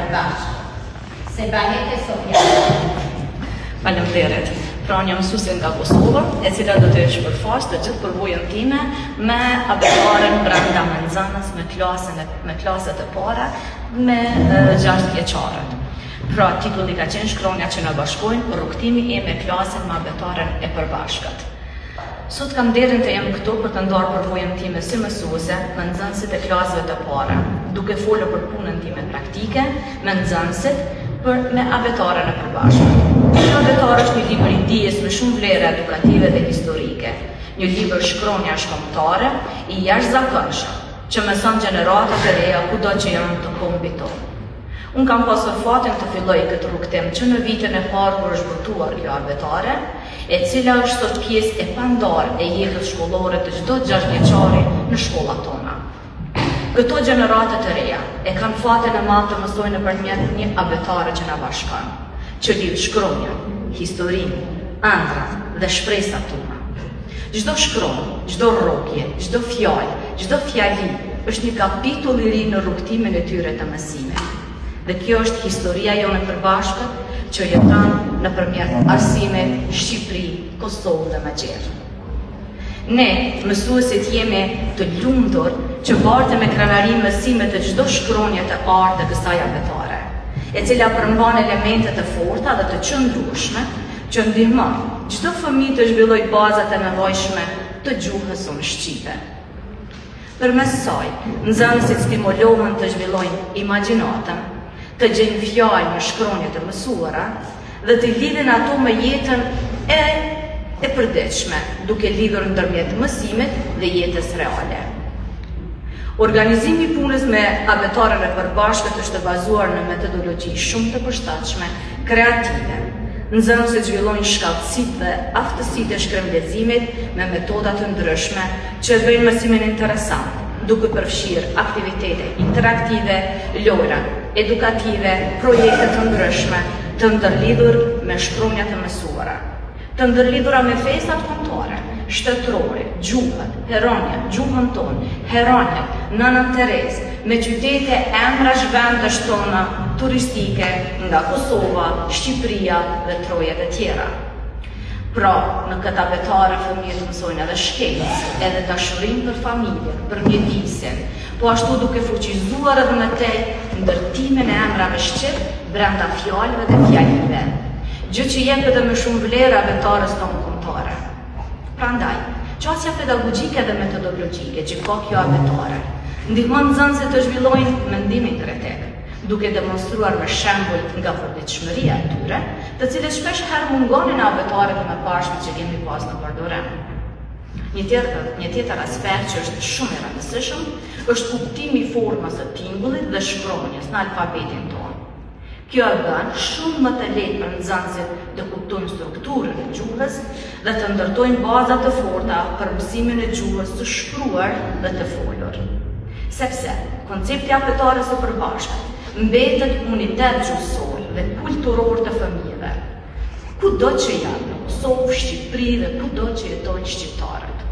përbashkët. Sebahete Sofia. Faleminderit. Pra një mësuese nga Kosova, e cila do të shpërfaqë të gjithë përvojën time me abetaren brenda menxanës, me klaset e para, me 6 vjeçarët. Pra titulli ka qenë shkronja që na bashkojnë, rrugtimi e me klasin me abetaren e përbashkët. Sot kam nderin të jem këtu për të ndarë përvojën time si mësuese me nxënësit e klasëve të para, duke folur për punën time praktike me nxënësit me abetaren e përbashkët. Kjo abetar është një libër i dijes me shumë vlera edukative dhe historike, një libër shkronja shkombëtare i jashtëzakonshëm, që mëson gjeneratat e reja kudo që janë të kombit tonë. Unë kam pasur fatin të filloj këtë rrugtim që në vitin e parë kur është votuar kjo abetare, e cila është sot pjesë e pandarë e jetës shkollore të çdo 6 vjeçari në shkollat tona. Këto gjeneratat e reja e kanë fatin e madh të mësojnë nëpërmjet një abetare që na bashkon, që lidh shkronja, historinë, ëndrat dhe shpresat tona. Çdo shkronjë, çdo rrokje, çdo fjalë, çdo fjali është një kapitull i ri në rrugtimin e tyre të mësimit. Dhe kjo është historia jonë e përbashkët që jeton nëpërmjet arsimit Shqipëri, Kosovë dhe Magjera. Ne, mësuesit, jemi të lumtur që bartëm me krenarim mësimet të çdo shkronje të artë të kësaj abetare, e cila përmban elemente të forta dhe të qëndrueshme që ndihmon çdo fëmijë të zhvillojë bazat e nevojshme të gjuhës sonë shqipe. Përmes saj, nxënësit stimulohen të zhvillojnë imagjinatën, të gjejnë fjalë në shkronjet e mësuara dhe të lidhin ato me jetën e përditshme, duke lidhur ndërmjet mësimit dhe jetës reale. Organizimi i punës me abetaren e përbashkët është bazuar në metodologji shumë të përshtatshme, kreative. Nxënësit zhvillojnë shkallësitë dhe aftësitë e shkrimleximit me metoda të ndryshme që bëjnë mësimin interesant, duke përfshirë aktivitete interaktive, lojra edukative, projekte të ndryshme, të ndërlidhur me shkronjat e mësuara, të ndërlidhura me festat kombëtare, shtetërore, gjuhët, heronjat, gjuhën tonë, heronjat, Nënën Terezë, me qytete emra zhvendesh tona turistike nga Kosova, Shqipëria dhe trojet e tjera. Pra, në këtë abetare fëmijët mësojnë edhe shkencë, edhe dashurinë për familjen, për mjedisin, po ashtu duke fuqizuar edhe me tej ndërtimin e emrave shqip brenda fjalëve dhe fjalive, gjë që jep edhe më shumë vlerë abetares tonë kombëtare. Prandaj, qasja pedagogjike dhe metodologjike që ka kjo abetare ndihmon nxënësit të zhvillojnë mendimin kritik, duke demonstruar me shembull nga përditshmëria e tyre, të cilët shpesh herë mungonin në abetaret e mëparshme që kemi pas në përdorim. Një tjetër aspekt që është shumë i rëndësishëm është kuptimi i formës së tingullit dhe shkronjës në alfabetin tonë. Kjo e bën shumë më të lehtë për nxënësit të kuptojnë strukturën e gjuhës dhe të ndërtojnë baza të forta për mësimin e gjuhës së shkruar dhe të folur. Sepse koncepti abetares së përbashkët mbetet unitet gjuhësor dhe kulturor të fëmijëve, kudo që janë në Kosovë, Shqipëri dhe kudo që jetojnë shqiptarët.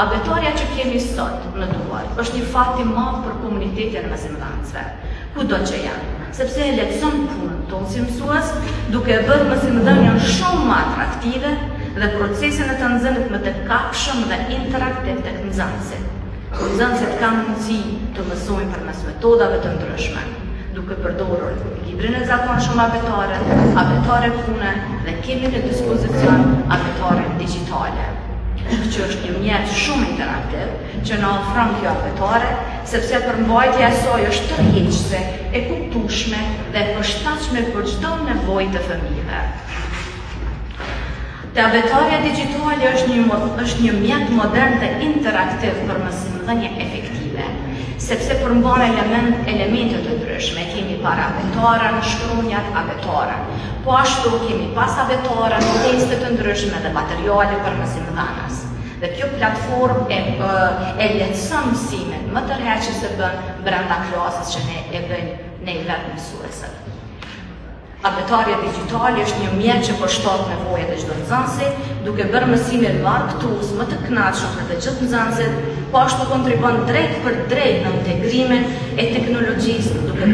Abetarja që kemi sot në duar është një fat i madh për komunitetin e mësimdhënësve, kudo që janë, sepse e lehtëson punën tonë si mësues, duke bërë mësimdhënien shumë më atraktive dhe procesin e të nxënit më të kapshëm dhe interaktiv tek nxënësit. Nxënësit kanë mundësi të mësojnë përmes metodave të ndryshme, duke përdorur librin e zakonshëm abetare, abetare pune dhe kemi në dispozicion abetare digjitale, që është një mjet shumë interaktiv që na ofron kjo abetare, sepse përmbajtja e saj është tërheqëse, e kuptueshme dhe përshtatshme për çdo nevojë të fëmijëve. Te abetarja digjitale është një mjet modern dhe interaktiv për mësimdhënie efektive, sepse përmban elemente të ndryshme. Kemi para abetaren, shkronjat, abetaren. Po ashtu kemi pas abetaren, teste të ndryshme dhe materiale për mësimdhënës. Dhe kjo platformë e lehtëson mësimin, më tërheqëse bën brenda klasës që ne e bëjmë ne vetë mësuesët. Abetarja digjitale është një mjet që përshtat nevojat e çdo nxënësi, duke bërë mësimin më argëtues, më të kënaqshëm për të gjithë nxënësit, po ashtu kontribon drejt për drejt në integrimin e teknologjisë, duke